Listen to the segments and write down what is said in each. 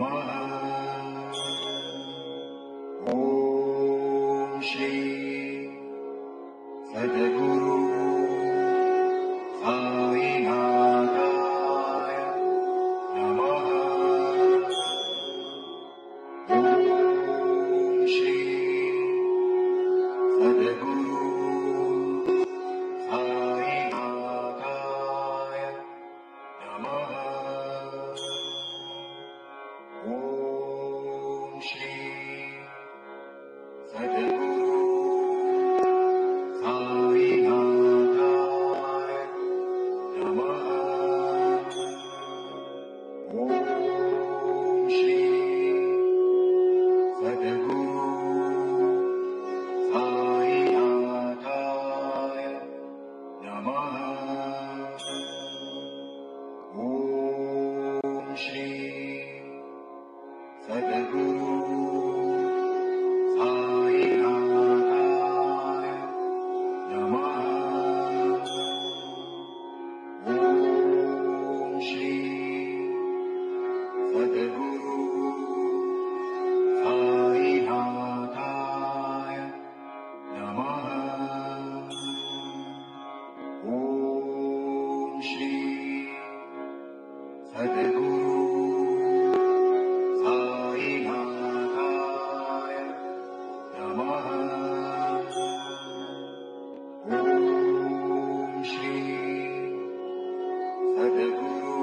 नमः। ओम श्री सद्गुरु साईनाथाय नमः। ओम श्री सद्गुरु साईनाथाय नमः। ओम श्री सद्गुरु साईनाथाय नमः। ओम श्री सद्गुरु साईनाथाय नमः। ओम श्री सद्गुरु साईनाथाय नमः। ओम श्री सद्गुरु साईनाथाय नमः। ओम श्री सद्गुरु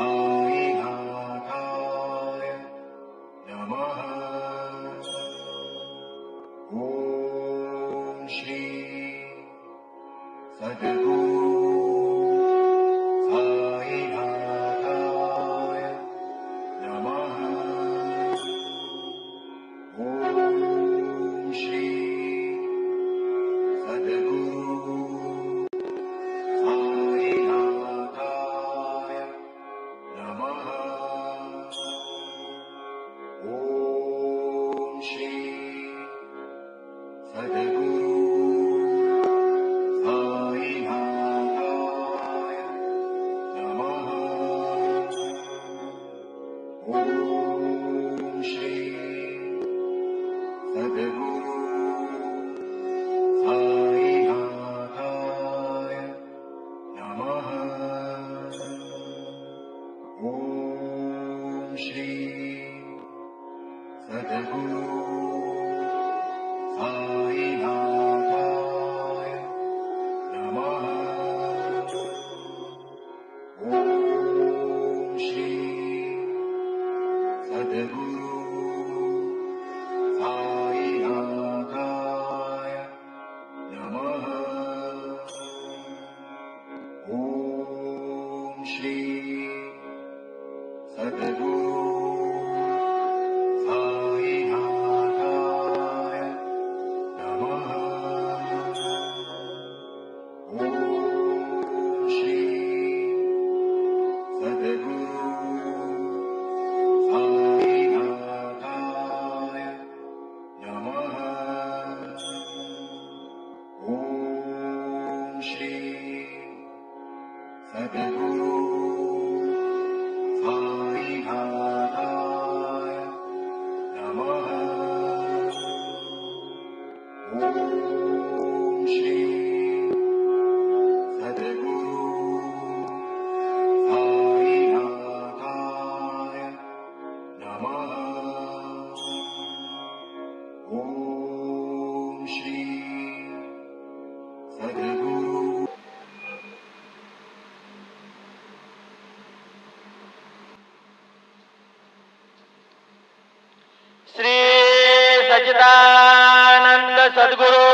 साईनाथाय नमः। ओम श्री सद्गुरु साईनाथाय नमः। ओम श्री सद्गुरु साईनाथाय नमः। ओम श्री सद्गुरु साईनाथाय नमः। ओम श्री सद्गुरु साईनाथाय नमः। ओम श्री सद्गुरु साईनाथाय नमः। ओम श्री सद्गुरु साईनाथाय नमः। ओम श्री सद्गुरु साईनाथाय नमः। ओम श्री सद्गुरु साईनाथाय नमः। ओम श्री सद्गुरु साईनाथाय नमः। ओम श्री सद्गुरु साईनाथाय नमः। ओम श्री सद्गुरु साईनाथाय नमः। ओम श्री सद्गुरु श्री सच्चिदानंद सद्गुरु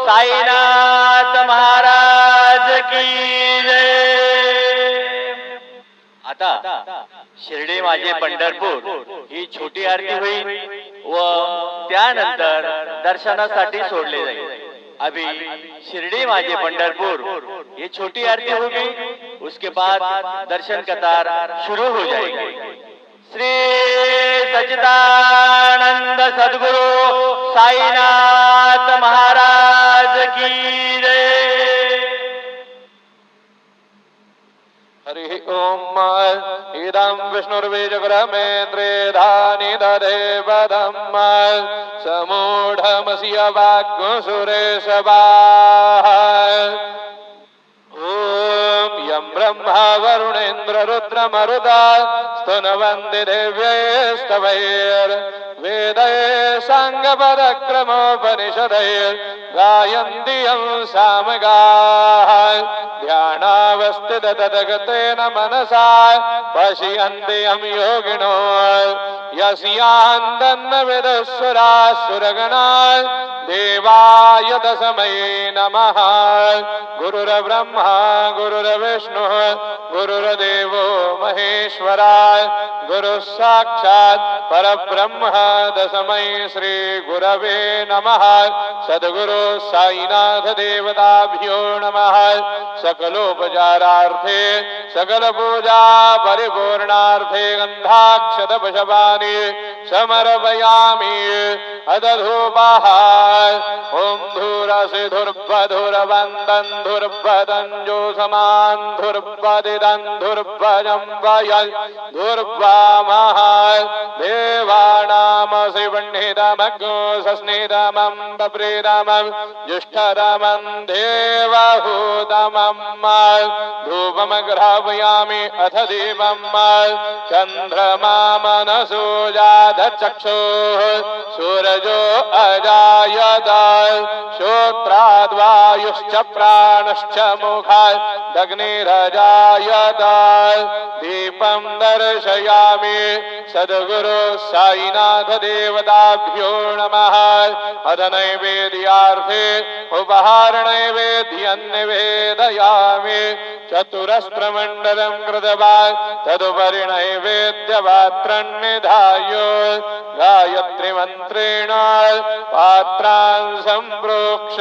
साईनाथ महाराज की जय। आता शिर्डी माझे पंढरपूर ही छोटी आरती होईल व त्यानंतर दर्शनासाठी सोडले जाईल। अभी शिर्डी माझे पंढरपुर ये छोटी आरती होगी, उसके बाद दर्शन कतार शुरू हो जाएगी। श्री सच्चिदानंद सद्गुरु साईनाथ महाराज की जय। हरि ओम इदं विष्णुर्बीजगुरमेन्द्रेधानि ददेवदम् समूढमसि वाग्सुरेशवाः ओम यं ब्रह्मा वरुणेन्द्र रुद्रमरुदा स्तुनवन्ति दिव्यैस्तवैर्वेदैः साङ्गपदक्रमोपनिषदैः गायन्ति यं सामगाः ध्यानावस्थिततगतेन मनसा पश्यन्ति यं योगिनो यस्यान्तन्न विदुःसुरासुरगणा देवाय तस्मै नमः गुरुर्ब्रह्मा गुरुर्विष्णु गुरुर्देवो महेश्वराय गुरुः साक्षात् परब्रह्म तस्मै श्री गुरवे नमः सद्गुरु साईनाथ देवताभ्यो नमः सकलोपचारार्थे सकल पूजा परिपूर्णार्थे गन्धाक्षतपुष्पाणि समर्पयामि अदधूपः ओम धूरसि धुर्वधुरवन्दन् धुर्वदञ्जोसमान् धुर्वदिदन् धुर्वजं वयल् धुर्वामः देवानामसि वह्निदमग्नो सस्निदमं बप्रीदमं जुष्टदमं देवहूतमं धूपमग्रापयामि अथ दीपं चन्द्रमा मनसो जातचक्षुः सूरजो अजायत श्रोत्राद्वायुश्च प्राणश्च मुखादग्निरजायत दीपं दर्शयामि सद्गुरु साईनाथ देवताभ्यो नमः अथ नैवेद्यार्थे उपहार नैवेद्यं निवेदयामि चतुरस्त्रमण्डलं कृत्वा तदुपरि नैवेद्यपात्रं निधाय गायत्री मंत्रेण पात्रान् सम्प्रोक्ष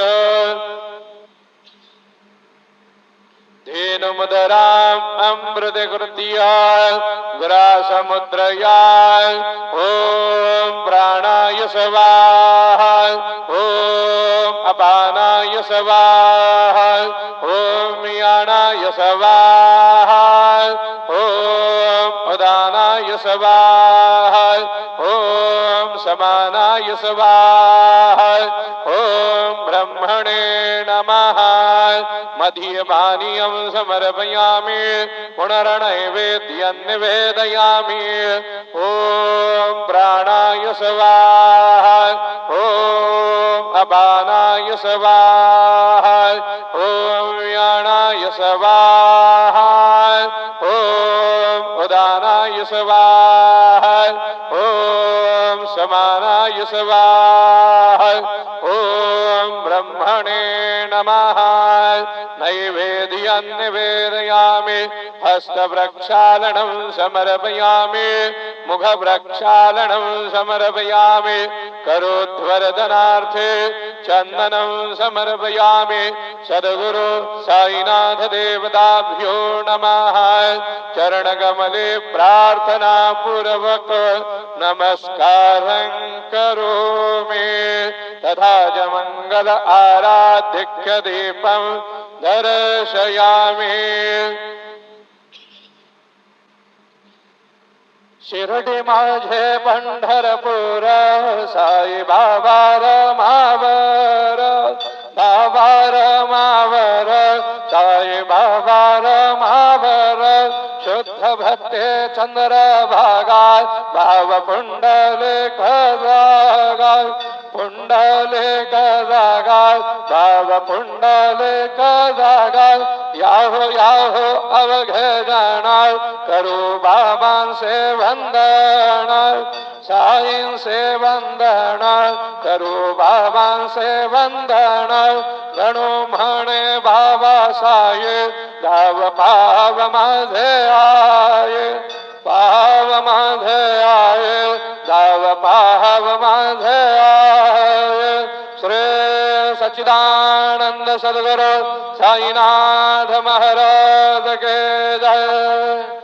धेनुमुदराम् अमृतकृत्य ग्रासमुद्रया ॐ प्राणाय स्वाहा ॐ अपानाय स्वाहा ॐ यानाय स्वाहा ॐ उदानाय स्वाहा ॐ समानाय स्वाहा ॐ ब्रह्मणे नमः मध्यमानीयं समर्पयामि पुनर्नैवेद्यं निवेदयामि ॐ प्राणाय स्वाहा ॐ अपानाय स्वाहा ॐ यानाय स्वाहा ॐ उदानाय स्वाहा ॐ समानाय स्वाहा ॐ ब्रह्मणे नमः नैवेद्यं निवेदयामि हस्तप्रक्षालनं समर्पयामि मुखप्रक्षालनं समर्पयामि करोध्वरदनार्थे चन्दनं समर्पयामि सद्गुरु साईनाथ देवताभ्यो नमः चरणकमले प्रार्थना पूर्वक नमस्कारं करोमि तथा च मंगल आराधिक्य दीपं दर्शयामि शिर्डी माझे पंढरपूर साई बाबा रमावर बाबा रमावर साई बाबा रमावर शुद्ध भक्ते चंद्र भागा भाव पुंडलिक जागा पुंडलिक जागा भाव पुंडलिक जागा याहो याहो अवघे जाना करू बाबांसे वंदन साईं से वंदन करू बाबांसे वंदन गणू म्हणे बाबा साये गाव पाव माझे आये पाव माझे आये गाव पाव माझे आये श्री सच्चिदानंद सद्गुरु साईनाथ महाराज के जय।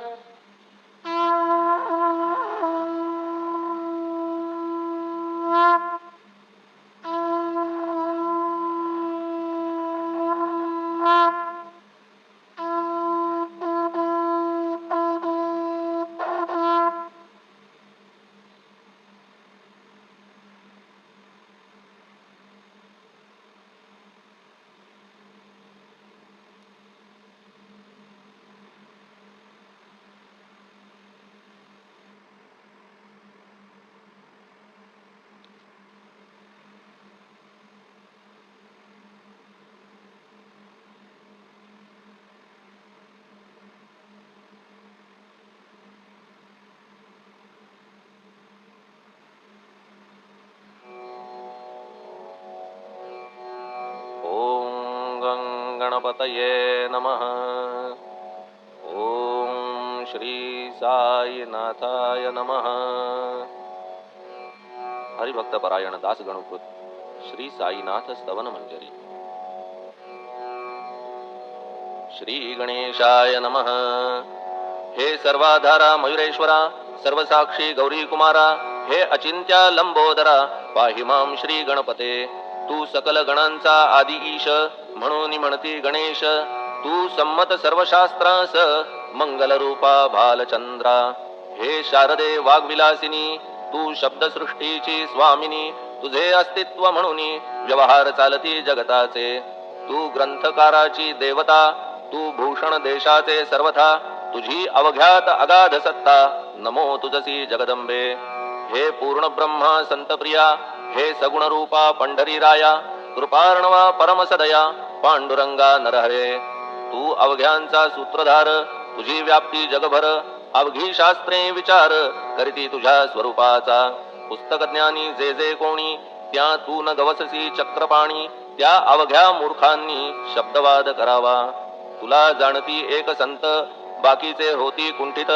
गणपतये नमः. ओम श्री साईनाथाय नमः. हरिभक्तपरायण दास गणकृत श्री साईनाथ स्तवन मंजरी. श्री गणेशाय नमः. हे सर्वाधारा मयुरेश्वरा, सर्वसाक्षी गौरी कुमारा, हे अचिंत्या लंबोदरा, पाहि मां श्री गणपते. तू सकल गणांचा आदी ईश, म्हणून म्हणती गणेश. तू संमत सर्व शास्त्रास, मंगल रूपा भालचंद्रा. हे शारदे वाग्विलासिनी, तू शब्दसृष्टीची स्वामिनी. तुझे अस्तित्व म्हणून व्यवहार चालती जगताचे. तू ग्रंथकाराची देवता, तू भूषण देशाचे सर्वथा. तुझी अवघ्यात अगाध सत्ता, नमो तुझसी जगदंबे. हे पूर्ण ब्रह्मा संतप्रिया, हे सगुण रूपा पंढरी राया. कृपार्णवा परमसदया, पांडुरंगा नरहरे. तू अवघ्यांचा सूत्रधार, तुझी व्याप्ती जगभर. अवघी शास्त्रे विचार करीती तुझ्या स्वरूपाचा. पुस्तक ज्ञानी जे जे कोणी, त्या तू न गवससी चक्रपाणी. त्या अवघ्या मूर्खांनी शब्दवाद करावा. तुला जाणती एक संत, बाकीचे होती कुंठित.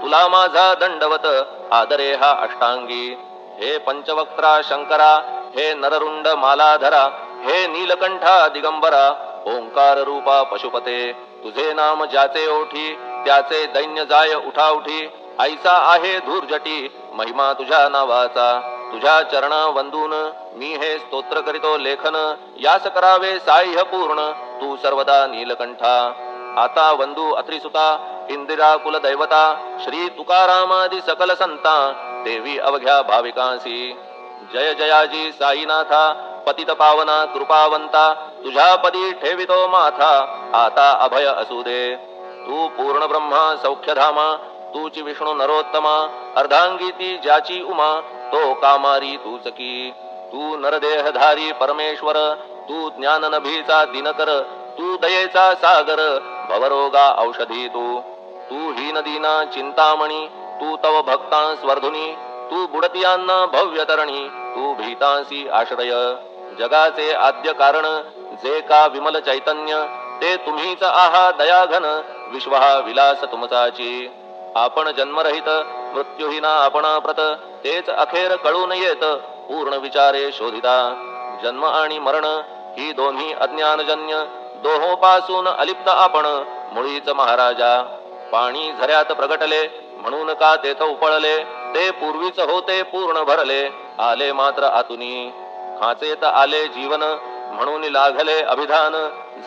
तुला माझा दंडवत, आदरे हा अष्टांगी. हे पंचवक्त्रा शंकरा, हे नररुंड मालाधरा. हे नीलकंठा दिगंबरा, ओंकार रूपा पशुपते. तुझे नाम ज्याचे ओठी, त्याचे दैन्य जाय उठाउठी. ऐसा आहे धूर्जटी, महिमा तुझ्या नावाचा. तुझ्या चरण वंदून मी हे स्तोत्र करीतो लेखन. यास करावे साह्य पूर्ण, तू सर्वदा नीलकंठा. आता वंदू अत्रिसुता, इंदिरा कुलदैवता. श्री तुकारामादि सकल संता, देवी अवघ्या भाविकांसी. जय जयाजी साईनाथा, पतित पावना कृपावंता. तुझ्या पदी ठेवितो माथा, आता अभय असू दे. तू पूर्ण ब्रह्मा सौख्यधामा, तूची विष्णू नरोत्तमा. अर्धांगी ती ज्याची उमा, तो कामारी तूच की. तू नरदेहधारी परमेश्वर, तू ज्ञान नभीचा दिनकर. तू दयेचा सागर, भवरोगा औषधी तू. तू हीन दीना चिंतामणी, तू तव भक्तांस वर्धुनी. तू बुडतियांना भव्य तरणी, तू भीतांसी आश्रय. जगाचे आद्य कारण, जे का विमल चैतन्य. ते तुम्हीच आहा दयाघन, विश्व हा विलास तुमचाची. आपण जन्मरहित, मृत्यूहीना आपण प्रत. तेच अखेर कळून येत, पूर्ण विचारे शोधिता. जन्म आणि मरण ही दोन्ही अज्ञानजन्य. दोहोपासून अलिप्त आपण, मुळीच महाराजा. पाणी झऱ्यात प्रगटले, म्हणून का तेथ उपळले. ते पूर्वीच होते पूर्ण भरले, आले मात्र आतुनी. खाचेत आले जीवन, म्हणून लागले अभिधान.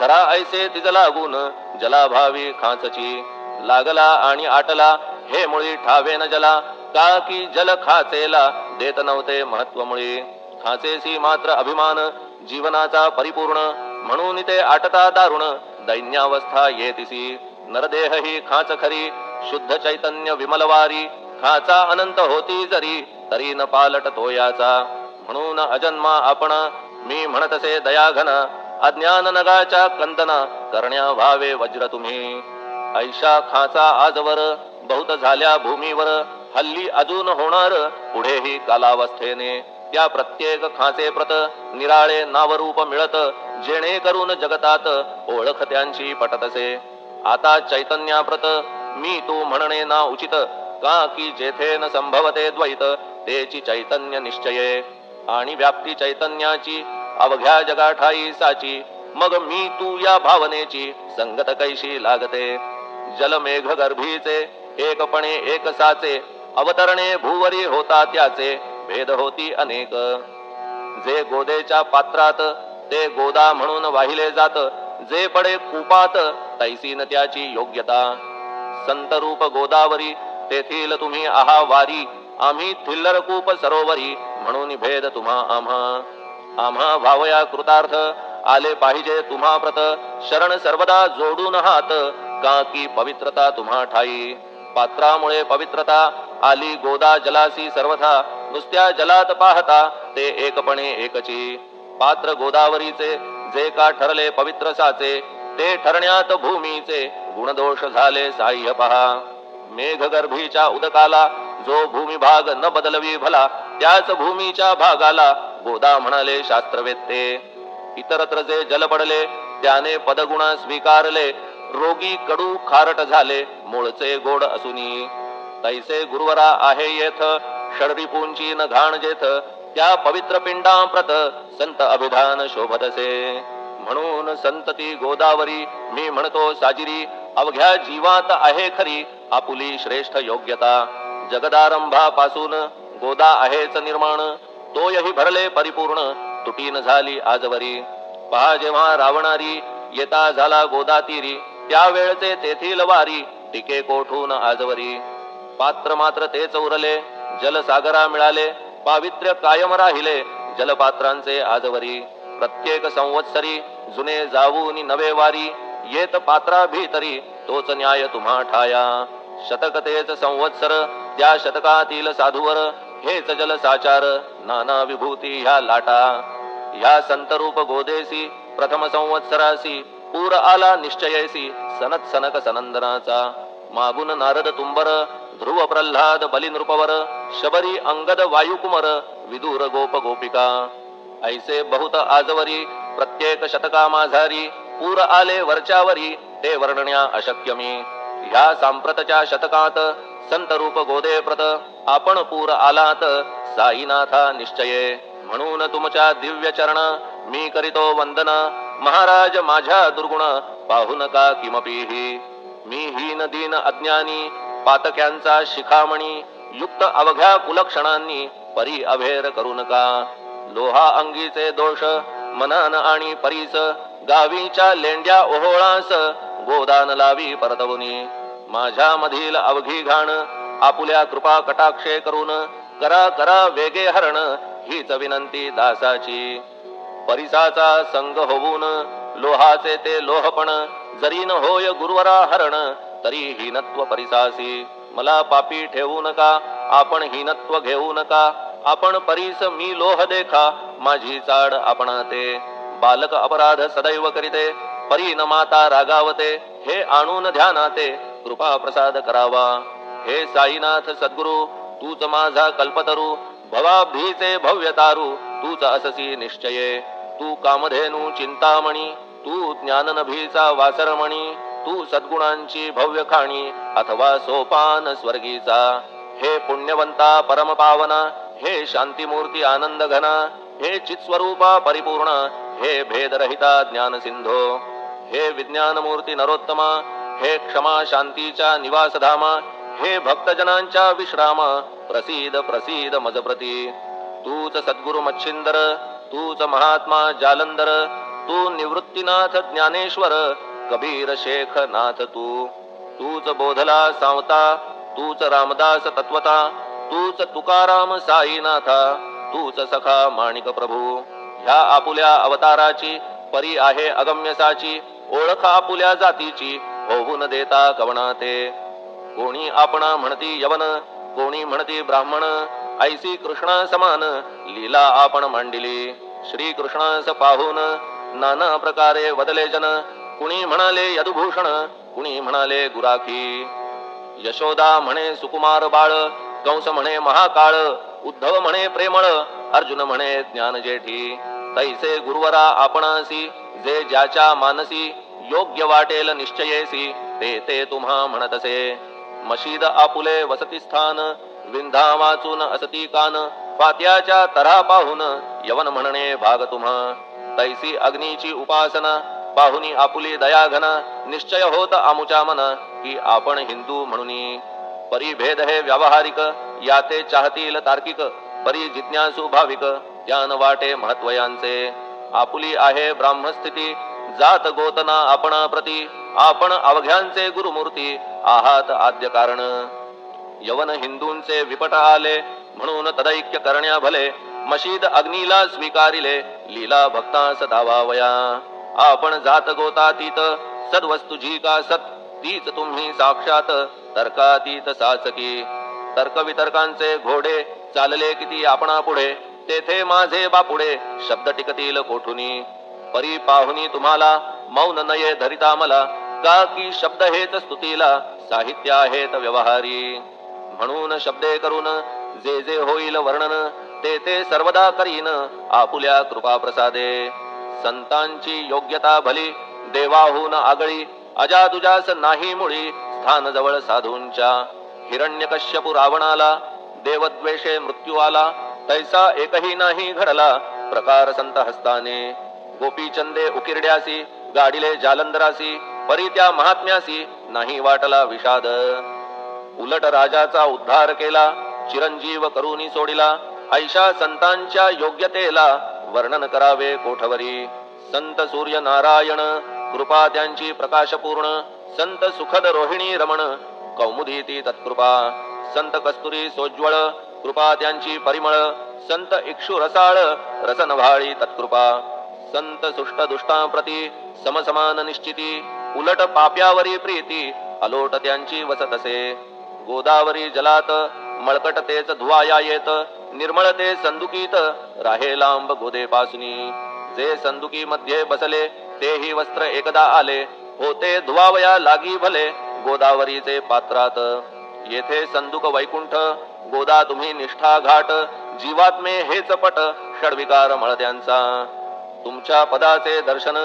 झरा ऐसे तिज लागून, जलाभावी खाचची. लागला आणि आटला, हे मुळी ठावे न जला. का की जल खाचेला देत नव्हते महत्व मुळी. खाचेसी मात्र अभिमान, जीवनाचा परिपूर्ण. म्हणून ते आटता दारुण, दैन्यावस्था येतिसी. नरदेह ही खाच खरी, शुद्ध चैतन्य विमलवारी. खाचा अनंत होती जरी, तरी न पालट तो याचा. म्हणून अजन्मा आपण, मी म्हणतसे दयाघन. अज्ञान नगाच्या कंदना, करण्या व्हावे वज्र तुम्ही. ऐशा खाचा आजवर, बहुत झाल्या भूमीवर. हल्ली अजून होणार, पुढेही कालावस्थेने. त्या प्रत्येक खाचे प्रत, निराळे नावरूप मिळत. जेणे करून जगतात, ओळख त्यांची पटतसे. आता चैतन्याप्रत, मी तू म्हणणे ना उचित. का की जेथे न संभवते द्वैत, तेची चैतन्य निश्चये. आणि व्याप्ती चैतन्याची, अवघ्या जगाठाई साची. मग मी तू या भावनेची, संगत कैशी लागते. जलमेघ गर्भीचे, एकपणे एक साचे. अवतरणे भूवरी होता त्याचे, भेद होती अनेक. जे गोदेच्या पात्रात, ते गोदा म्हणून वाहिले जात. जे पडे कूपात, तैसी न त्याची योग्यता. संत रूप गोदावरी, तेथील तुम्ही आहा वारी. आम्ही थिल्लर कूप सरोवरी, म्हणून भेद तुम्हा आम्हा. आम्हा भावया कृतार्थ, आले पाहिजे तुम्हा प्रत. शरण सर्वदा जोडून हात, का की पवित्रता तुम्हा ठाई. पात्रामुळे पवित्रता, आली गोदा जलासी सर्वथा. नुसत्या जलात पाहता, ते एकपणे एकची. पात्र गोदावरीचे, जे का ठरले पवित्र साचे. ते ठरण्यात भूमीचे, गुणदोष झाले साह्य पहा. मेघगर्भीच्या उदकाला, जो भूमिभाग न बदलवी भला. त्याच भूमीच्या भागाला, गोदा म्हणाले शास्त्रवेत्ते. इतरत्र जे जल पडले, त्याने पदगुण स्वीकारले, रोगी कडू खारट झाले, मूळचे गोड असुनी. तैसे गुरुवरा आहे येथ, षडरिपूंची न घाण जेथ, त्या पवित्र पिंडाप्रत संत अभिधान शोभतसे. म्हणून संतती गोदावरी मी म्हणतो साजिरी, अवघ्या जीवात आहे खरी आपुली श्रेष्ठ योग्यता. जगदारंभापासून गोदा आहेच निर्माण, तोयही भरले परिपूर्ण, तुटीन झाली आजवरी. पहा जेव्हा रावणारी येता झाला गोदातीरी, त्यावेळचे तेथील वारी टिके कोठून आजवरी. पात्र मात्र तेच उरले, जलसागरा मिळाले, पावित्र्य कायम राहिले जलपात्रांचे आजवरी. प्रत्येक संवत्सरी जुने जाऊनी नवे वारी, येत पात्रा भीतरी तोच न्याय तुम्हा ठाया. शतक तेच संवत्सर, त्या शतकातील साधूवर हेच जलसाचार, नाना विभूती ह्या लाटा. ह्या संतरूप गोदेसी प्रथम संवत्सरासी, पूर आला निश्चयसी सनत सनक सनंदनाचा. मागून नारद तुंबर, ध्रुव प्रल्हाद बली नृपवर, शबरी अंगद वायुकुमर, विदूर गोप गोपिका. ऐसे बहुत आजवरी प्रत्येक शतका माझारी, पूर आले वरच्यावरी ते वर्णण्या अशक्य मी. ह्या सांप्रतच्या शतकात संत रूप गोदे प्रत, आपण पूर आलात साईनाथा निश्चये. म्हणून तुमच्या दिव्य चरण मी करीतो वंदन, महाराज माझ्या दुर्गुण पाहू नका किमपीही. मी हीन दीन अज्ञानी पातक्यांचा शिखामणी, युक्त अवघ्या कुलक्षणांनी परी अभेर करू नका. लोहा अंगीचे दोष मनान आणि परीस, गावीच्या लेंड्या ओहोळास गोदान लावी परतवुनी. माझ्या मधील अवघी घाण आपुल्या कृपा कटाक्षे करून, करा करा वेगे हरण हीच विनंती दासाची. परिसाचा संग होऊन लोहाचे ते लोहपण, जरी न होय गुरुवरा हरण तरी हीनत्व परिसासी. मला पापी ठेवू नका, आपण हीनत्व घेऊ नका. आपण परीस मी लोह देखा, माझी चाड आपणा ते. बालक अपराध सदैव करीते, परी न माता रागावते. हे आणून ध्यानाते कृपा प्रसाद करावा. हे साईनाथ सद्गुरु तूच माझा कल्पतरू, भवाभीचे भव्य तारू तूच अससी निश्चये. तू कामधेनू चिंतामणी, तू ज्ञाननभीचा वासरमणी. तू सद्गुणांची भव्य खाणी अथवा सोपान स्वर्गीचा. हे पुण्यवंता परम पावना, हे शांतीमूर्ती आनंद घना. हे चित्स्वरूपा परिपूर्ण, हे भेदरहिता ज्ञान सिंधो. हे विज्ञानमूर्ती नरोत्तमा, हे क्षमा शांतीच्या निवासधामा. हे भक्तजनांच्या विश्रामा, प्रसीद प्रसीद मजप्रती. तूच सद्गुरु मच्छिंदर, तूच महात्मा जालंधर. तू निवृत्तीनाथ ज्ञानेश्वर, कबीर शेख नाथ तू. तूच बोधला सांवता, तूच रामदास तत्वता. तूच तुकाराम साईनाथा, तूच सखा माणिक प्रभू. ह्या आपुल्या अवताराची परी आहे अगम्यसाची. ओळख आपुल्या जातीची होऊन देता कवना ते. कोणी आपणा म्हणती यवन, कोणी म्हणती ब्राह्मण. ऐसी कृष्णा समान लीला आपण मांडिली. श्री कृष्णास पाहून नाना प्रकारे वदले जन. कुणी म्हणाले यदुभूषण, कुणी म्हणाले गुराखी. यशोदा म्हणे सुकुमार बाळ, कंस म्हणे महाकाळ. उद्धव म्हणे प्रेमळ, अर्जुन म्हणे ज्ञान जेठी. तैसे गुरुवरा आपणासी, जे ज्याच्या मानसी योग्य वाटेल निश्चयेसी, ते ते तुम्हा म्हणतसे. मशीद आपुले वसती स्थान, विंधा वाचून असती कान. पात्याच्या तऱ्हा पाहून यवन म्हणणे भाग तुम्हा. तैसी अग्नीची उपासना पाहुनी आपुली दयाघना. निश्चय होत आमुच्या मन की आपण हिंदू म्हणूनी. परिभेद हे व्यावहारिक, याते चाहतील तार्किक. परी जिज्ञासू भाविक, ज्ञान वाटे महत्वयांचे. आपुली आहे ब्राह्मस्थिती, जात गोतना आपणा प्रती. आपण अवघ्यांचे गुरुमूर्ती आहात आद्य कारण. यवन हिंदूंचे विपट आले, म्हणून तदैक्य करण्या भले. मशीद अग्नीला स्वीकारिले, लीला भक्तास धावावया. आपण जात गोतातीत, सद्वस्तू जी का सत. तीच तुम्ही साक्षात तर्कातीत साचकी. तर्क वितर्कांचे घोडे चालले किती आपणा पुढे. तेथे माझे बापुडे शब्द टिकतील कोठुनी. परी पाहुनी तुम्हाला मौन नये धरिता मला. का की शब्द हेच स्तुतीला, साहित्य आहेत व्यवहारी. म्हणून शब्दे करून जे जे होईल वर्णन, ते ते सर्वदा करीन आपुल्या कृपा प्रसादे. संतांची योग्यता भली देवाहून आगळी अजातुजास नाही मुळी स्थान जवळ साधूंच्या. हिरण्यकश्यपू रावणाला देवद्वेषे मृत्यू आला तैसा एकही नाही घडला प्रकार संत हस्ताने. गोपीचंदे उकिरड्यासी गाडिले जालंधरासी परी त्या महात्म्यासी नाही वाटला विषाद. उलट राजाचा उद्धार केला चिरंजीव करूनी सोडिला ऐशा संतांच्या योग्यतेला वर्णन करावे कोठवरी. संत सूर्य नारायण कृपा त्यांची प्रकाशपूर्ण संत सुखद रोहिणी रमण कौमुदी ती तत्कृपा. संत कस्तुरी सोज्वळ कृपा त्यांची परिमळ संत इक्षु रसाळ रसनभाळी तत्कृपा. संत सुष्ट दुष्टांप्रती समसमान निश्चिती उलट पाप्यावरी प्रीती अलोट त्यांची वसतसे. गोदावरी जलात मळकट तेच धुवाया येत निर्मळ ते संदुकीत राहे लांब गोदेपासुनी. जे संदुकी मध्ये बसले तेही वस्त्र एकदा आले होते धुवावया लागी भले गोदावरीचे पात्रात. येथे संदुक वैकुंठ गोदा तुम्ही निष्ठा घाट जीवात्मे हेच पट षडविकार मळत्यांचा. तुमच्या पदाचे दर्शन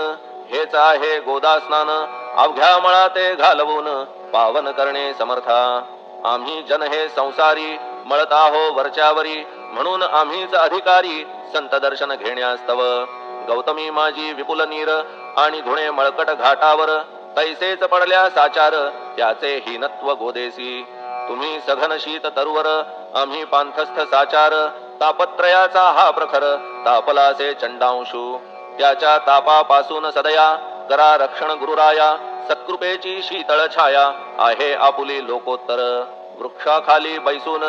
हेच आहे गोदा स्नान अवघ्या मळा ते घालवून पावन करणे समर्था. आम्ही जन हे संसारी मळत आहो वरच्यावरी म्हणून आम्हीच अधिकारी संत दर्शन घेण्यास्तव. गौतमी माझी विपुल नीर आणि धुणे मळकट घाटावर तैसेच पडल्या साचार त्याचे हीनत्व गोदेसी. तुम्ही सघन शीत तरुवर आम्ही पांथस्थ साचार तापत्रयाचा हा प्रखर तापलासे चंडांशू. त्याच्या तापापासून सदया करा रक्षण गुरुराया सत्कृपेची शीतळ छाया आहे आपुली लोकोत्तर. वृक्षाखाली बैसून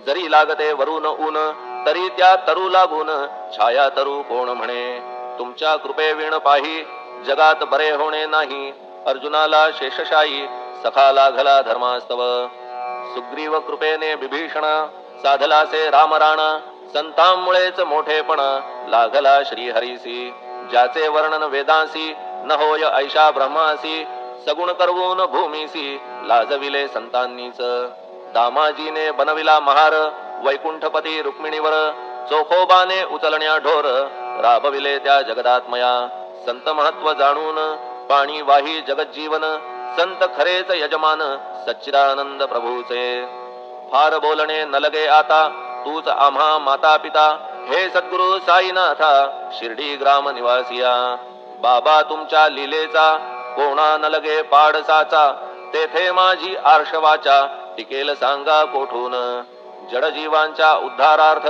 जरी लागते वरून ऊन तरी त्या तरू लागून छाया तरू कोण म्हणे. तुमच्या कृपेविण पाही जगात बरे होणे नाही अर्जुनाला शेषशाही सखा लागला धर्मास्तव. सुग्रीव कृपेने विभीषण साधलासे रामराण संतांमुळेच मोठेपण लागला श्रीहरीसी. ज्याचे वर्णन वेदांसी न होय ऐशा ब्रह्मासी सगुण करवून भूमीसी लाजविले संतांनीच. दामाजीने बनविला महार वैकुंठपती रुक्मिणीवर चोखोबाने उचलण्या ढोर राबविले त्या जगदात्मया. संत महत्व जाणून पाणी वाही जगज्जीवन संत खरेच यजमान सच्चिदानंद प्रभूचे. फार बोलणे न लगे आता तूच आम्हा माता पिता हे सद्गुरु साईनाथा शिर्डी ग्राम निवासिया. बाबा तुमच्या लीलेचा कोणा न लगे पाडसाचा तेथे माझी आर्षवाचा टिकेल सांगा कोठून. जडजीवांच्या उद्धारार्थ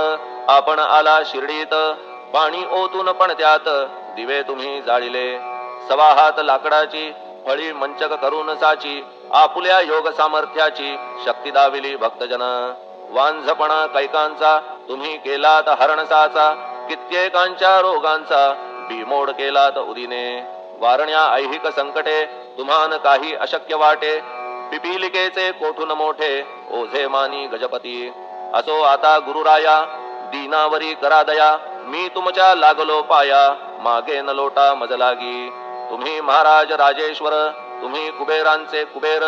आपण आला शिर्डीत पाणी ओतून पण त्यात दिवे तुम्ही जाळिले. सवा हात लाकडाची फळी मंचक करून साची आपुल्या योग सामर्थ्याची शक्ती दाविली भक्तजन. वांझपणा कैकांचा तुम्ही केलात हरणसाचा कित्येकांच्या रोगांचा बिमोड केलात उदिने. वारण्या ऐहिक संकटे तुम्हान काही अशक्य वाटे पिपीलिकेचे कोठून मोठे ओझे मानी गजपती. असो आता गुरुराया दीनावरी करा दया मी तुमच्या लागलो पाया मागे न लोटा मजलागी. तुम्ही महाराज राजेश्वर तुम्ही कुबेरांचे कुबेर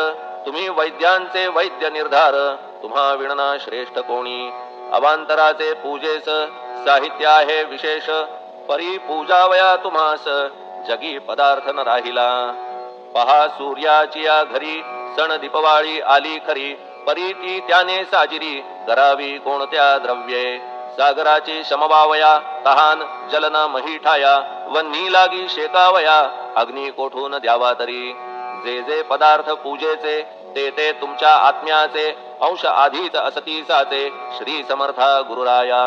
तुम्ही वैद्यांचे वैद्य निर्धार तुम्हा विणना श्रेष्ठ कोणी. अवांतराचे पूजेस साहित्य आहे विशेष परी पूजावया तुम्हास जगी पदार्थ न राहिला. पहा सूर्याची या घरी सण दीपवाळी आली खरी परी ती त्याने साजिरी करावी कोणत्या द्रव्ये. सागराची शमवावया तहान जलना महीठाया वन्ही लागी शेकावया अग्नी कोठून द्यावा तरी. जे जे पदार्थ पूजेचे ते ते तुमच्या आत्म्याचे अंश आधीच असतीसाचे श्री समर्था गुरुराया.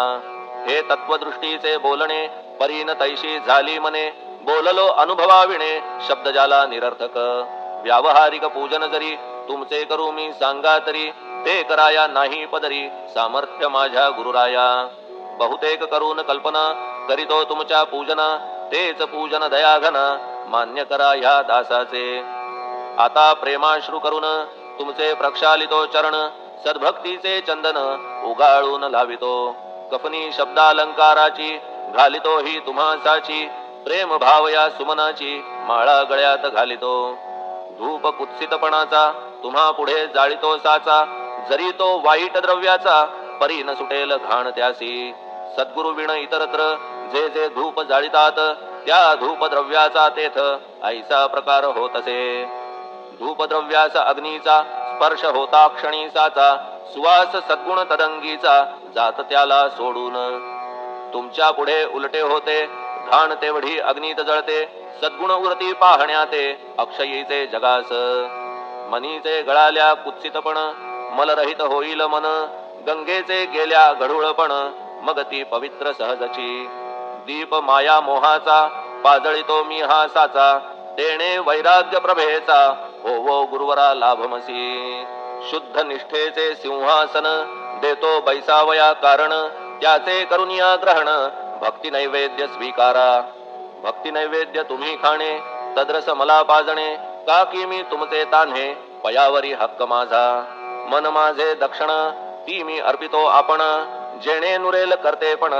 हे तत्वदृष्टीचे बोलणे परीन तैशी झाली मने बोललो अनुभवाविणे शब्द जाला निरर्थक. व्यावहारिक पूजन जरी तुमचे करू मी सांगा तरी ते कराया नाही पदरी सामर्थ्य माझ्या गुरुराया. बहुतेक करून कल्पना करीतो तुमच्या पूजना तेच पूजन दयाघन मान्य करा ह्या दासाचे. आता प्रेमाश्रू करून तुमचे प्रक्षालितो चरण सद्भक्तीचे चंदन उगाळून लावितो. कफनी शब्दालंकाराची घालितो ही तुम्हासाची प्रेम भाव या सुमनाची माळा गळ्यात घालितो. धूप कुत्सितपणाचा तुम्हा पुढे जाळितो साचा जरी तो वाईट द्रव्याचा परी न सुटेल घाण त्यासी. सद्गुरु विण इतरत्र जे जे धूप जाळितात त्या धूपद्रव्याचा तेथ ऐसा प्रकार होतसे. धूपद्रव्याचा अग्नीचा स्पर्श होता क्षणीसाचा सुवास सद्गुण तदंगीचा जात त्याला सोडून. तुमच्या पुढे उलटे होते घाण तेवढी अग्नीत जळते सद्गुण उरती पाहण्याते अक्षयीचे जगास. मनीचे गळाल्या कुत्सितपण मलरहित होईल मन गंगेचे गेल्या गढूळपण मग ती पवित्र सहजची. दीप माया मोहाचा पाजळितो मी हा साचा देणे वैराग्य प्रभेचा होवो गुरुवरा लाभमसी. शुद्ध निष्ठेचे सिंहासन देतो बैसावया कारण त्याचे करुनिया ग्रहण भक्ती नैवेद्य स्वीकारा. भक्ती नैवेद्य तुम्ही खाणे तद्रस मला पाजणे का की मी तुमचे तान्हे पयावरी हक्क माझा. मन माझे दक्षिण ती मी अर्पितो आपण जेणे नुरेल करतेपण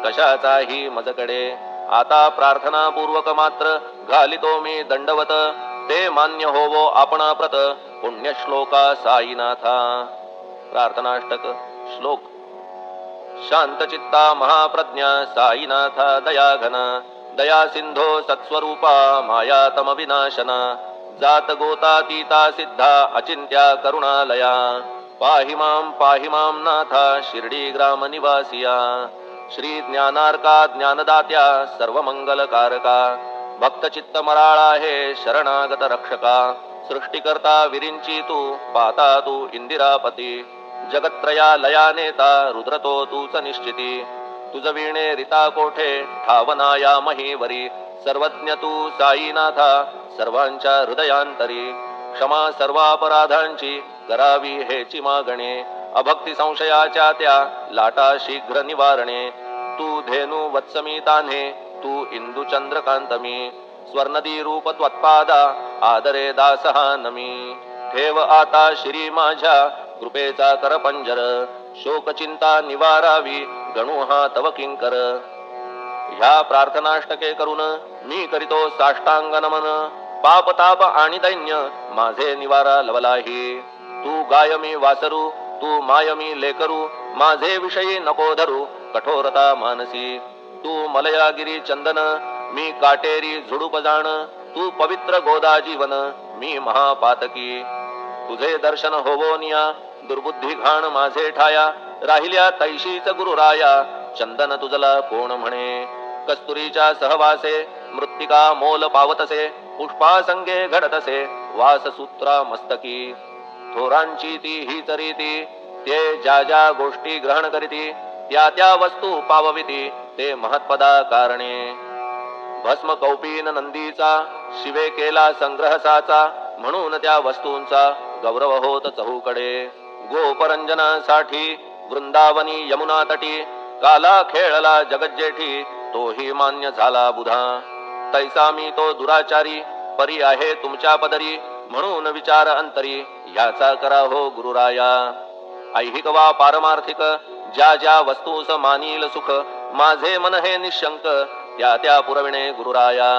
कशाचाही मजकडे. आता प्रार्थना पूर्वक मात्र घालितो मी दंडवत ते मान्य होवो आपणा प्रत पुण्य श्लोका साईनाथा. प्रार्थनाष्टक श्लोक. शांतचित्ता महाप्रज्ञा साईनाथा दयाघन दया सिंधो सत्स्वरूपा मायातम विनाशना जात गोतातीता सिद्धा अचिंत्या करुणालया पाहि मां नाथा शिर्डी ग्राम निवासिया. श्री ज्ञानार्का ज्ञानदात्या सर्व मंगलकारका भक्त चित्त मराळा हे शरणागत रक्षका. सृष्टिकर्ता विरिंची तू पाता तू इंदिरापती जगत्त्रया लया नेता रुद्रतो तूच निश्चिती. तुझ वीणे रिता कोठे ठावनाया महीवरी सर्वज्ञ तू साईनाथा सर्वांच्या हृदयांतरी. क्षमा सर्वापराधांची करावी हेची मागणे अभक्ती संशयाच्या त्या लाटा शीघ्र निवारणे. तू धेनु वत्समी तान्हे तू इंदू चंद्रकांतमी स्वर्णदी रूप त्वत्पादा आदरे दासहा नमी. ठेव आता श्री माझ्या कृपेचा करपंजर शोक चिंता निवारावी गणू हा तव किंकर. ह्या प्रार्थनाष्टके करून मी करीतो साष्टांग नमन पाप ताप आणि दैन्य माझे निवारा लवलाही. तू गाय मी वासरू तू माय मी लेकरू माझे विषयी नको धरू कठोरता मानसी. तू मलयागिरी चंदन मी काटेरी झुडूप जाण तू पवित्र गोदा जीवन मी महापातकी. तुझे दर्शन होवोनिया दुर्बुद्धी घाण माझे ठाया राहिल्या तैशीच गुरुराया चंदन तुझला कोण म्हणे. कस्तुरीच्या सहवासे मृत्तिका मोल पावतसे पुष्पासंगे घडतसे वाससूत्रा मस्तकी. थोरांची ती हीच रीती ते ज्या ज्या गोष्टी ग्रहण करीती त्या त्या वस्तू पावविती ते महत्पदा कारणे. भस्म कौपीन नंदीचा शिवे केला संग्रहसाचा म्हणून त्या वस्तूंचा गौरव होत चहूकडे. गोपरंजनासाठी वृंदावनी यमुना तटी काला खेळला जगज्जेठी तोही मान्य झाला बुधा. तैसा मी तो दुराचारी परी आहे तुमच्या पदरी म्हणून विचार अंतरी याचा करा हो गुरुराया. ऐहिक वा पारमार्थिक ज्या ज्या वस्तूस मानील सुख माझे मन हे निशंक त्या त्या पुरविणे गुरुराया.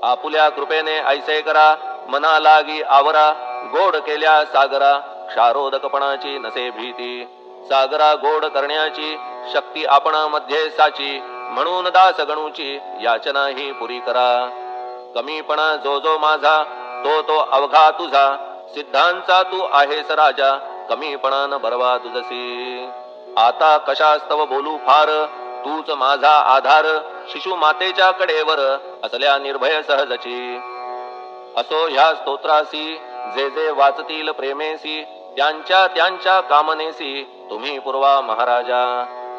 आपुल्या कृपेने ऐसे करा मना लागी आवरा गोड केल्या सागरा क्षारोदकपणाची नसे भीती. सागरा गोड करण्याची शक्ती आपणामध्ये साची म्हणून दास गणूची याचना ही पुरी करा. कमीपणा जो जो माझा तो तो अवघा तुझा सिद्धांचा तू आहेस राजा कमीपणान बरवा तुझसी. आता कशास्तव बोलू फार तूच माझा आधार शिशु मातेच्या कडेवर असल्या निर्भय सहजची. असो ह्या स्तोत्रासी जे जे वाचतील प्रेमेसी त्यांच्या त्यांच्या कामनेसी तुम्ही पुरवा महाराजा.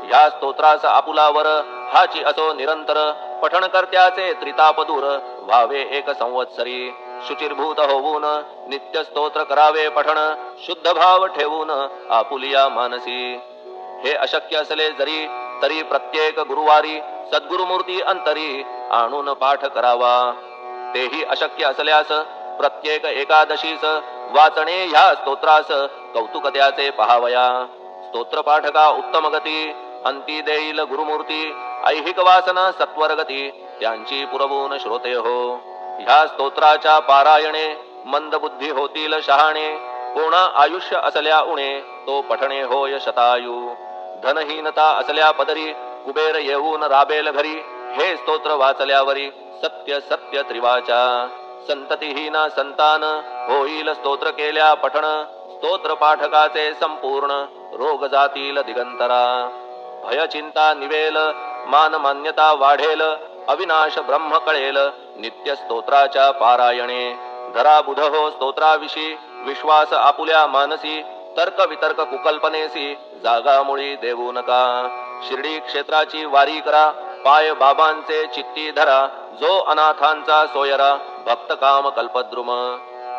ह्या स्तोत्रास आपुलावर हाची असो निरंतर पठण करत्याचे त्रिताप दूर व्हावे एक संवत्सरी. शुचिर्भूत होऊन नित्य स्तोत्र करावे पठण शुद्ध भाव ठेवून आपुलिया मानसी. हे अशक्य असले जरी तरी प्रत्येक गुरुवारी सद्गुरुमूर्ती अंतरी आणून पाठ करावा. तेही अशक्य असल्यास प्रत्येक एकादशीस वाचणे ह्या स्तोत्रास कौतुक त्याचे पहावया. स्तोत्र पाठका उत्तम गती अंती देईल गुरुमूर्ती. ऐहिक वासना सत्वरगती त्यांची पुरवून श्रोते हो. ह्या स्तोत्राच्या पारायणे मंद बुद्धी होतील शहाणे. कोणा आयुष्य असल्या उणे तो पठणे होय शतायू. धनहीनता असल्या पदरी कुबेर येऊन राबेल घरी हे स्तोत्र वाचल्यावरी सत्य सत्य त्रिवाचा संततीहीन संतान होईल स्तोत्र केल्या पठण स्तोत्र पाठकाचे संपूर्ण रोग जातील दिगंतरा भय चिंता निवेल मान मान्यता वाढेल अविनाश ब्रह्म कळेल नित्य स्तोत्राच्या पारायणे धरा बुध हो स्तोत्राविषयी विश्वास आपुल्या मानसी तर्क वितर्क कुकल्पनेसी जागा मुळी देऊ नका शिर्डी क्षेत्राची वारी करा पाय बाबांचे चित्ती धरा जो अनाथांचा सोयरा भक्त काम कल्पद्रुम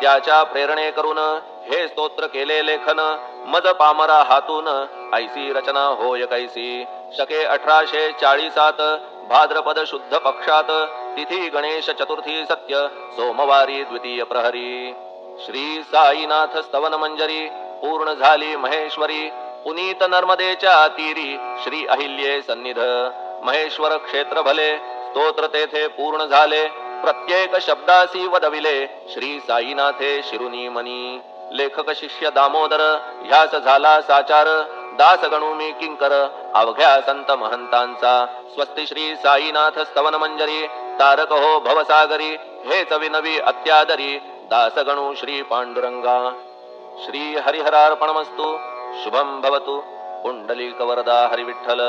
त्याच्या प्रेरणे करून हे स्तोत्र केले लेखन मज पामरा हातून ऐसी रचना होय कैसी शके 1840 भाद्रपद शुद्ध पक्षात तिथी गणेश चतुर्थी सत्य सोमवारी द्वितीय प्रहरी श्री साईनाथ स्तवन मंजरी पूर्ण झाली महेश्वरी पुनीत नर्मदेच्या तीरी श्री अहिल्ये सन्निध महेश्वर क्षेत्र भले स्तोत्र तेथे पूर्ण झाले प्रत्येक शब्दासी वदविले श्री साईनाथे शिरुनी मनी लेखक शिष्य दामोदर ह्यास झाला साचार दास गणू मी किंकर अवघ्या संत महंतांचा स्वस्ति श्री साईनाथ स्तवन मंजरी तारक हो भवसागरी हेच विनवी अत्यादरी दास गणू श्री पांडुरंगा श्री हरिहरार्पणमस्तु शुभम भवतु पुंडलिक वरदा हरि विठ्ठल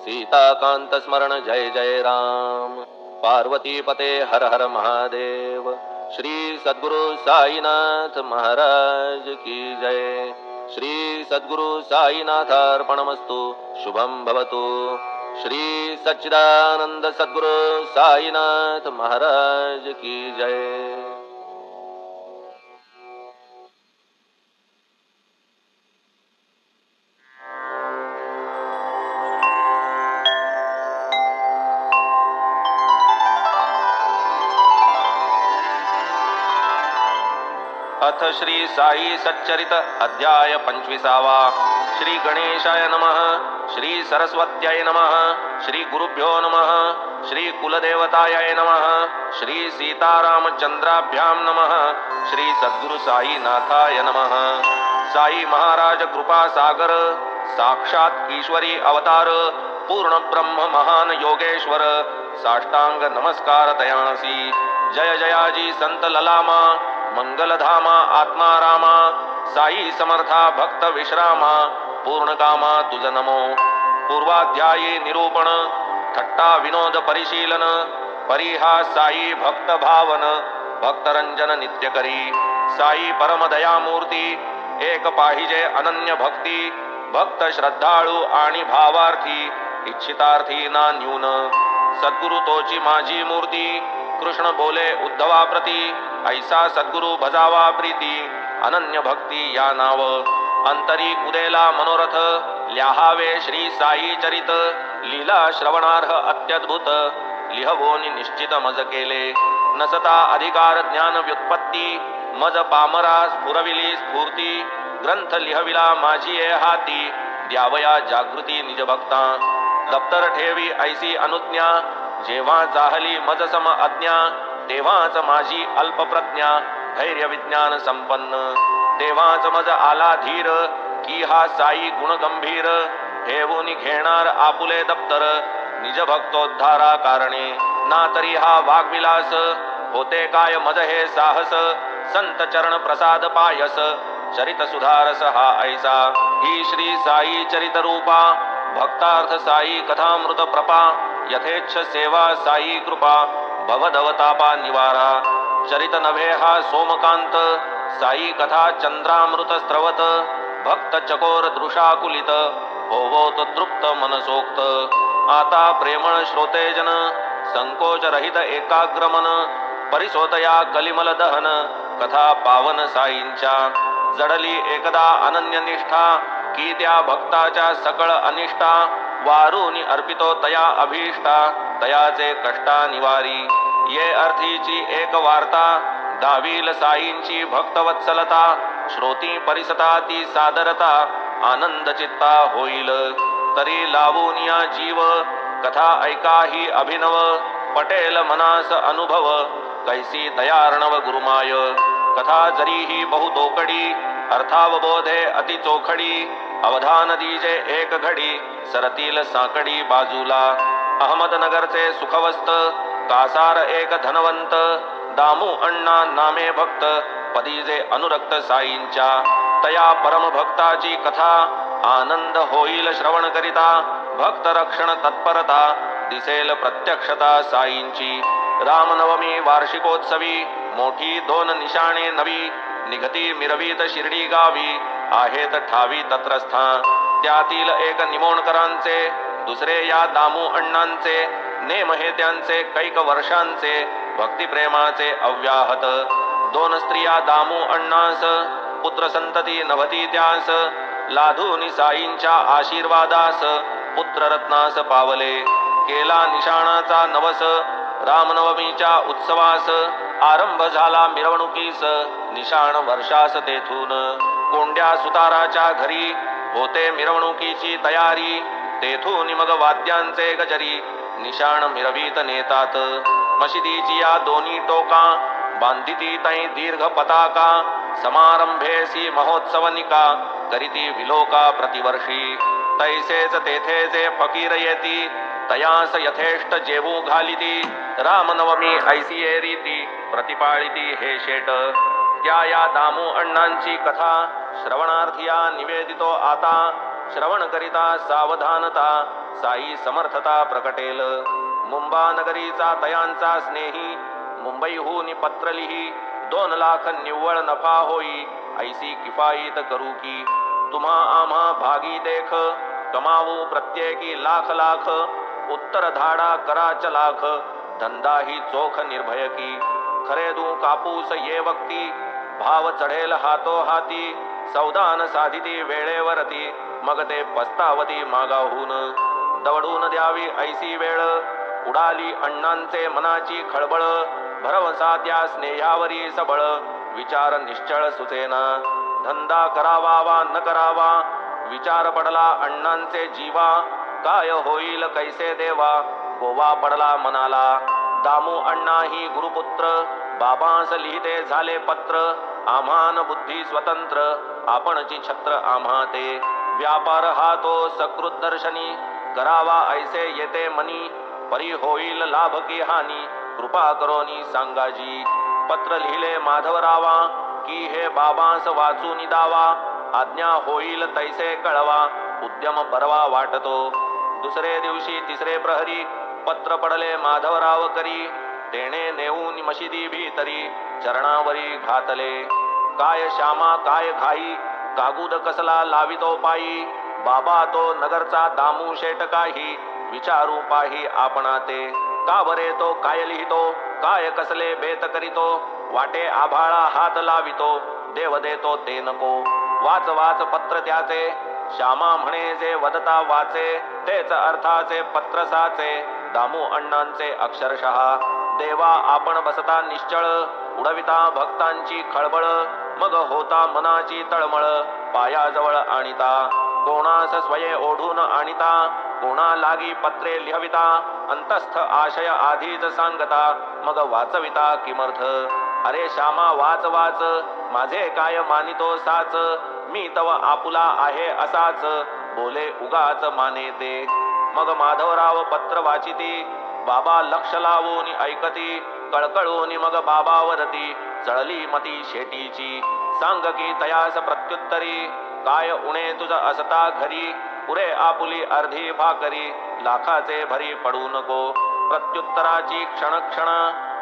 सीताकांत स्मरण जय जय राम पार्वती पते हर हर महादेव श्री सद्गुरु साईनाथ महाराज की जय श्री सद्गुरु साईनाथार्पणमस्तु शुभम भवतु श्री सच्चिदानंद सद्गुरु साईनाथ महाराज की जय अथ श्री साई सच्चरित अध्याय 25 श्री गणेशाय नमः श्री सरस्वत्याय नमः श्री गुरुभ्यो नमः श्री कुलदेवताय नमः श्री सीतारामचंद्राभ्यां नमः श्री सद्गुरु साईनाथाय नमः साई महाराज कृपा सागर साक्षात ईश्वरी अवतार पूर्ण ब्रह्म महान योगेश्वर साष्टांग नमस्कार तयासी जय जयाजी संत ललामा मंगलधामा आत्मारामा साई समर्था भक्त विश्रामा पूर्णकामा तुझ नमो पूर्वाध्यायी निरूपण थट्टा विनोद परिशीलन परिहा साई भक्त भावन भक्तरंजन नित्यकरी साई परम दयामूर्ती एक पाहिजे अनन्य भक्ती भक्त श्रद्धाळू आणि भावार्थी इच्छितार्थी ना न्यून सद्गुरु तोची माझी मूर्ती कृष्ण बोले उद्धवा प्रती ऐसा सद्गुरु भजावा प्रीती अनन्य भक्ती या नाव अंतरी उदेला मनोरथ ल्याहावे श्री साई चरित लीला श्रवणार्ह अत्यद्भुत लिहवोनी निश्चित मज केले नसता अधिकार ज्ञान व्युत्पत्ती मज पामरा स्फुरविली स्फूर्ती ग्रंथ लिहविला माझी हाती द्यावया जागृती निज भक्ता दप्तर ठेवी ऐसी अनुज्ञा जेव्हा जाहली मज सम अज्ञा तेव्हाच माझी अल्प प्रज्ञा धैर्य विज्ञान संपन्न तेव्हाच मज आला धीर की हा साई गुण गंभीर ठेवून घेणार आपुले दप्तर निज भक्तोद्धारा कारणे ना तरी हा वाग्विलास होते काय मज हे साहस संत चरण प्रसाद पायस चरित सुधारस हा ऐसा ही श्री साई चरित रूपा भक्तार्थ साई कथामृत प्रपा यथेच्छ सेवा साई कृपा भवदवतापा निवारा चरित नभे हा सोमकांत साई कथा चंद्रामृत स्त्रवत भक्त चकोर दृशाकुलित होवोत तृप्त मनसोक्त आता प्रेमळ श्रोतेजन संकोच रहित एकाग्रमन परिसोतया कलिमल दहन कथा पावन साईंच्या जडली एकदा अनन्य निष्ठा की त्या भक्ताच्या सकळ अनिष्टा वारूनी अर्पितो तया अभीष्टा तयाचे कष्टा निवारी ये अर्थीची एक वार्ता दावील साईंची भक्तवत्सलता श्रोती परिसता ती सादरता आनंद चित्ता होईल तरी लावून या जीव कथा ऐका ही अभिनव पटेल मनास अनुभव कैसी दयार्णव गुरुमाय कथा जरी ही बहुतोकडी अर्थावबोधे अति चोखडी अवधान दीजे एक घडी सरतील साकडी बाजूला अहमदनगरचे सुखवस्त कासार एक धनवंत दामू अण्णा नामे भक्त पदीजे अनुरक्त साईंच्या तया परम भक्ताची कथा आनंद होईल श्रवण करिता भक्त रक्षण तत्परता दिसेल प्रत्यक्षता साईंची रामनवमी वार्षिकोत्सवी मोठी 2 निशाणे नवी निघती मिरवीत शिर्डी गावी आहेत ठावी तत्रस्था त्यातील एक निमोणकरांचे दुसरे या दामू अण्णांचे नेम हे त्यांचे कैक वर्षांचे भक्तिप्रेमाचे अव्याहत 2 स्त्रिया दामू अण्णास पुत्र संतती नभती त्यास लाधूनी साईंच्या आशीर्वादास पुत्र रत्नास पावले केला निशाणाचा नवस रामनवमीच्या उत्सवास आरंभ झाला मिरवणुकीस निशाण वर्षास तेथून कोंड्या सुताराच्या घरी होते मिरवणुकीची तयारी तेथून मग वाद्यांचे गजरी निशाण मिरवीत नेतात मशिदीची या दोन्ही टोका बांधिती तै दीर्घ पताका समारंभेसी महोत्सवनिका करीती विलोका प्रतिवर्षी तैसेच तेथेचे फकीर येती तयास यथेष्ट जेवू घालिती रामनवमी ऐसिये रीती प्रतिपाळिती हे शेट त्या या दामू अण्णांची कथा श्रवणार्थिया निवेदितो आता श्रवण करिता सावधानता साई समर्थता प्रकटेल मुंबा नगरीचा तयांचा स्नेही मुंबईहून पत्र लिही 2 लाख निव्वळ नफा होई ऐसी किफायत करू की तुम्हा आम्हा भागी देख कमावू प्रत्येकी लाख लाख उत्तर धाडा कराच लाख धंदा ही चोख निर्भय की खरेदू कापूस ये वक्ती भाव चढेल हातो हाती सौदान साधिती वेळेवरती मग ते पस्तावती मागाहून दवडून द्यावी ऐसी वेळ उडाली अण्णांचे मनाची खळबळ भरवसा त्या स्नेहावरी सबळ विचार निश्चळ सुचेना धंदा करावा वा न करावा विचार पडला अण्णांचे जीवा काय होईल कैसे देवा गोवा पडला मनाला दामू अण्णा ही गुरुपुत्र बाबांस लिहिते झाले पत्र आम्हान बुद्धी स्वतंत्र आपणची छत्र आम्हा ते व्यापार हा तो सकृत दर्शनी करावा ऐसे येते मनी परी होईल लाभ की हानी कृपा करोनी सांगाजी पत्र लिहिले माधवरावा की हे बाबांस वाचून दावा आज्ञा होईल तैसे कळवा उद्यम परवा वाटतो दुसरे दिवशी तिसरे प्रहरी पत्र पडले माधवराव करी तेणे नेऊन मशिदी भीतरी चरणावरी घातले काय श्यामा काय घाई कागुद कसला लावितो पायी बाबा तो नगरचा दामू शेट काही विचारू पाही आपणा ते का बरे तो काय लिहितो काय कसले बेत करीतो वाटे आभाळा हात लावितो देव देतो ते नको वाच वाच पत्र त्याचे श्यामा म्हणे जे वदता वाचे तेच अर्थाचे पत्र साचे दामू अण्णांचे अक्षरशः देवा आपण बसता निश्चळ उडविता भक्तांची खळबळ मग होता मनाची तळमळ पायाजवळ आणिता कोणास स्वये ओढून आणिता कोणा लागी पत्रे लिहविता अंतस्थ आशय आधीच सांगता मग वाचविता किमर्थ अरे श्यामा वाच वाच माझे काय मानितो साच मी तव आपुला आहे असाच बोले उगाच माने ते मग माधवराव पत्र वाचिती बाबा लक्ष लावून ऐकती कळकळून मग बाबा वदती चळली मती शेटीची सांग की तयास प्रत्युत्तरी काय उणे तुझ असता घरी पुरे आपुली अर्धी भाकरी लाखाचे भरी पडू नको प्रत्युत्तराची क्षण क्षण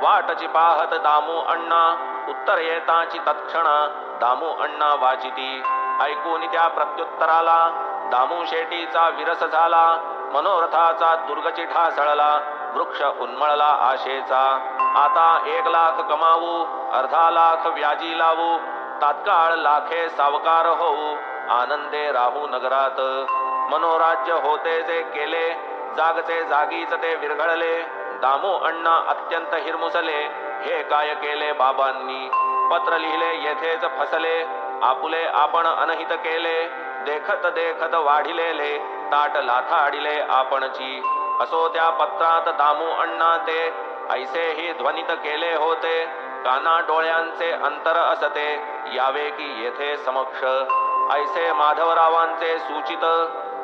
वाटची पाहत दामू अण्णा उत्तर येताची तत्क्षण दामू अण्णा वाचिती ऐकून त्या प्रत्युत्तराला दामू शेटीचा विरस झाला मनोरथाचा दुर्गची ढासळला वृक्ष उन्मळला आशेचा आता 1 लाख कमावू अर्धा लाख व्याजी लावू तात्काळ लाखे सावकार होऊ आनंदे राहू नगरात मनोराज्य होते जे केले जागचे जागीच ते विरघळले दामू अण्णा अत्यंत हिरमुसले हे काय केले बाबांनी पत्र लिहिले येथेच फसले आपुले आपण अनहित केले देखत देखत वाढिलेले ताट लाथाडिले आपणची असो त्या पत्रात दामू अण्णा ते ऐसे ही ध्वनित केले होते काना डोळ्यांचे अंतर असते यावे की येथे समक्ष ऐसे माधवरावांचे सूचित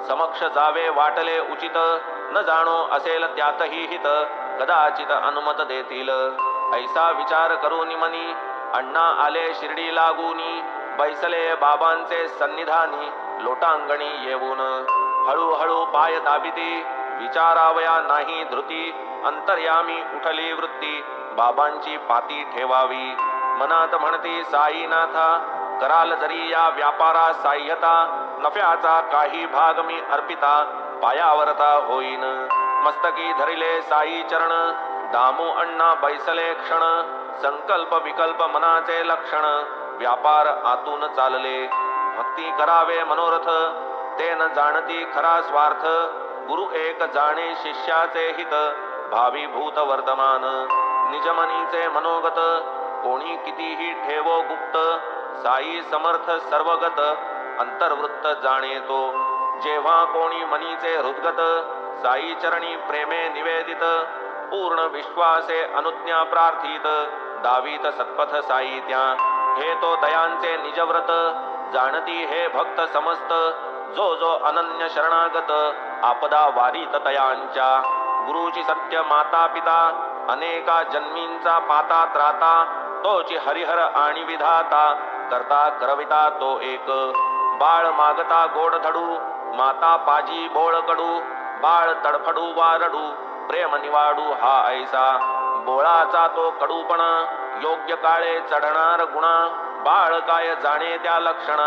समक्ष जावे वाटले उचित न जाणो असेल त्यातही हित कदाचित अनुमत देतील ऐसा विचार करून मनी अण्णा आले शिर्डी लागूनी बैसले बाबांचे सन्निधानी लोटांगणी येऊन हळूहळू पाय दाबिती विचारावया नाही धृती अंतर्यामी उठली वृत्ती बाबांची पाती ठेवावी मनात म्हणती साईनाथा कराल जरी या व्यापारा साह्यता नफ्याचा काही भाग मी अर्पिता पायावरता होईन मस्तकी धरिले साई चरण दामू अण्णा बैसले क्षण संकल्प विकल्प मनाचे लक्षण व्यापार आतून चालले भक्ती करावे मनोरथ ते न जाणती खरा स्वार्थ गुरु एक जाणे शिष्याचे हित भावी भूत वर्तमान निजमनीचे मनोगत कोणी कितीही ठेवो गुप्त साई समर्थ सर्वगत अंतर्वृत्त जाणे तो जेव्हा कोणी मनीचे हृदगत साई चरणी प्रेमे निवेदित पूर्ण विश्वासे अनुज्ञा प्रार्थित दावीत सत्पथ साई त्या हे तो दयांचे निजव्रत जाणती हे भक्त समस्त जो जो अनन्य शरणागत आपदा वारीत तयांच्या गुरुची सत्य माता पिता अनेका जन्मींचा पाता त्राता तोची हरिहर आणि विधाता करता करविता तो एक बाळ मागता गोड धडू माता पाजी बोळ कडू बाळ तडफडू वारडू प्रेम निवाडू हा ऐसा बोळाचा तो कडूपणा योग्य काळे चढणार गुणा बाळ काय जाणे त्या लक्षण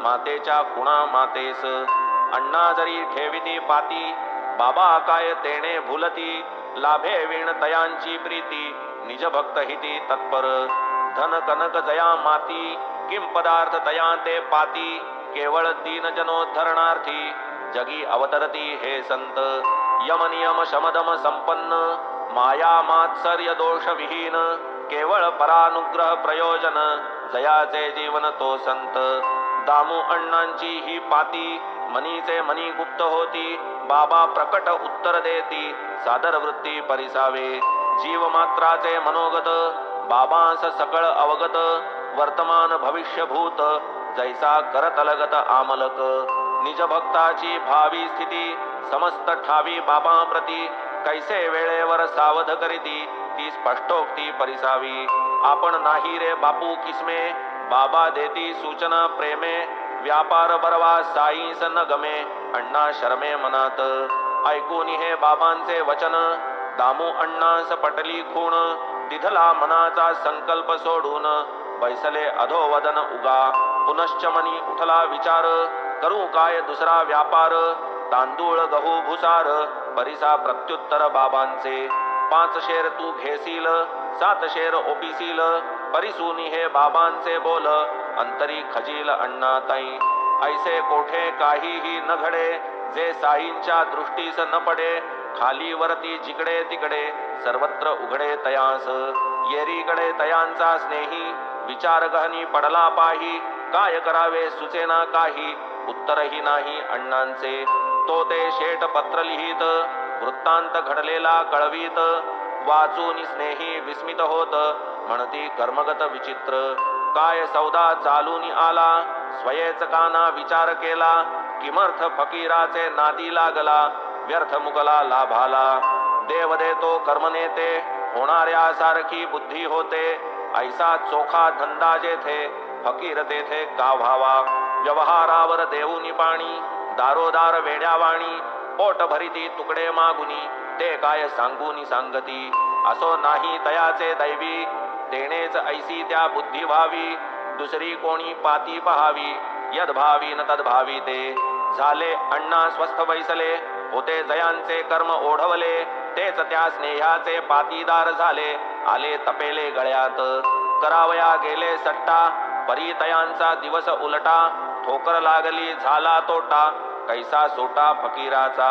मातेच्या खुणा मातेस अण्णा जरी ठेविती पाती बाबा काय तेणे भुलती लाभे विण तयांची प्रीती निज भक्त हिती तत्पर धन कनक जया माती किम पदार्थ तया ते पाती केवळ दीन जनोद्धरणार्थी जगी अवतरती हे संत यम नियम शमदम संपन्न माया मात्सर्य दोष विहीन केवळ परानुग्रह प्रयोजन जयाचे जीवन तो संत दामू अण्णांची ही पाती मनीचे मनी गुप्त होती बाबा प्रकट उत्तर देती सादर वृत्ती परिसावे जीव मात्राचे मनोगत बाबांस सकळ अवगत वर्तमान भविष्य भूत जैसा करतलगत आमलक निज भक्ताची भावी स्थिती समस्त ठावी बाबा प्रती कैसे वेळेवर सावध करीती ती स्पष्टोक्ती परिसावी आपण नाही रे बापू किस्मे बाबा देती सूचना प्रेमे व्यापार बरवा साईस न गमे अण्णा शर्मे मनात ऐकून हे बाबांचे वचन दामू अण्णास पटली खूण दिधला मनाचा संकल्प सोडून बैसले अधोवदन उगा पुनश्च मनी उठला विचार करू काय दुसरा व्यापार तांदूळ गहू भुसार परिसा प्रत्युत्तर बाबांचे 5 शेर तू घेसील 7 शेर ओपिसील परिसूनी हे बाबांचे बोल अंतरी खजील अण्णा ताई ऐसे कोठे काहीही न घडे जे साईंच्या दृष्टीस न पडे खाली वरती जिकडे तिकडे सर्वत्र उघडे तयास येरीकडे तयांचा स्नेही विचार गहनी पडला पाही काय करावे सुचेना काही उत्तरही नाही अण्णांचे तो ते शेट पत्र लिहित वृत्तांत घडलेला कळवीत वाचून स्नेही विस्मित होत म्हणती कर्मगत विचित्र काय सौदा चालून आला स्वयेच काना विचार केला किमर्थ फकीराचे नादी लागला व्यर्थ मुकला लाभाला देव देतो कर्म नेते होणाऱ्या सारखी बुद्धी होते ऐसा चोखा धंदा जेथे फकीर तेथे का व्हावा व्यवहारावर देऊनी पाणी दारोदार वेड्यावाणी पोट भरिती तुकडे मागुनी ते काय सांगूनी सांगती असो नाही तयाचे दैवी देणेच ऐसी त्या बुद्धी व्हावी दुसरी कोणी पाती पहावी यद्भावी न तद्भावी ते झाले अण्णा स्वस्थ बैसले होते जयांचे कर्म ओढवले तेच त्या स्नेहाचे पातीदार झाले आले तपेले गळ्यात करावया गेले सट्टा परितयांचा दिवस उलटा ठोकर लागली झाला तोटा कैसा सोटा फकीराचा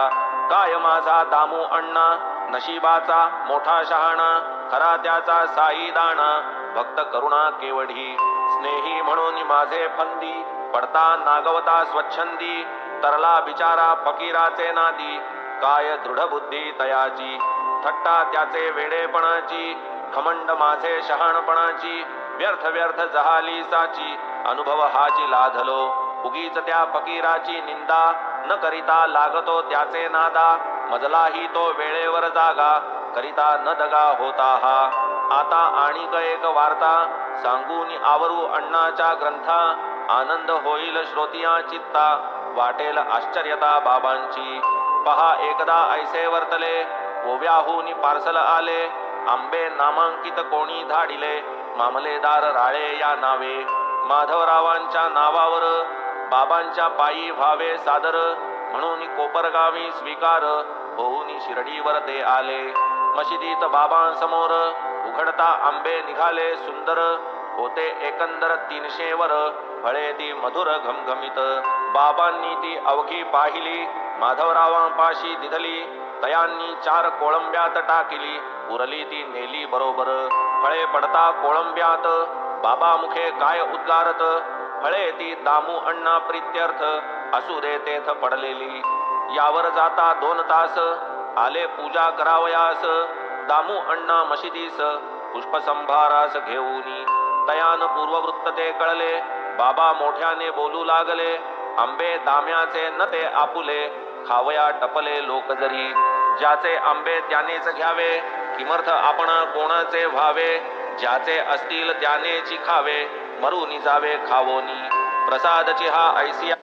काय माझा दामू अण्णा नशिबाचा मोठा शहाणा खरा त्याचा साई दाणा भक्त करुणा केवढी स्नेही म्हणून माझे फंदी पडता नागवता स्वच्छंदी तरला बिचारा फकीराचे नादी काय दृढ बुद्धी तयाची थट्टा त्याचे वेडेपणाची घमंड माझे शहाणपणाची व्यर्थ व्यर्थ जहाली साची अनुभव हाची लाधलो उगीच त्या फकीराची निंदा न करिता लागतो त्याचे नादा मजलाही तो वेळेवर जागा करिता न दगा होता हा आता आणिक एक वार्ता सांगून आवरू अण्णाच्या ग्रंथा आनंद होईल श्रोतिया चित्ता वाटेल आश्चर्यता बाबांची पहा एकदा ऐसे वर्तले ओव्याहून पार्सल आले आंबे नामांकित कोणी धाडिले मामलेदार राळे या नावे माधवरावांच्या नावावर बाबांच्या पायी व्हावे सादर म्हणून कोपरगावी स्वीकार होऊन शिर्डीवर ते आले मशिदीत बाबांसमोर उघडता आंबे निघाले सुंदर होते एकंदर 300 वर फळे ती मधुर घमघमीत बाबांनी ती अवघी पाहिली माधवरावांपाशी दिधली तयांनी 4 कोळंब्यात टाकिली उरली ती नेली बरोबर फळे पडता कोळंब्यात बाबा मुखे काय उद्गारत फळे ती दामू अण्णा प्रित्यर्थ असू दे तेथ पडलेली यावर जाता 2 तास आले पूजा करावयास दामू अण्णा मशिदीस पुष्पसंभारास घेऊनी तयान पूर्ववृत्त ते कळले बाबा मोठ्याने बोलू लागले आंबे दाम्याचे न ते आपुले खावया टपले लोक जरी ज्याचे आंबे त्यानेच घ्यावे किमर्थ आपण कोणाचे व्हावे ज्याचे असतील त्यानेची खावे मरुनी जावे खावोनी प्रसादची हा ऐसिया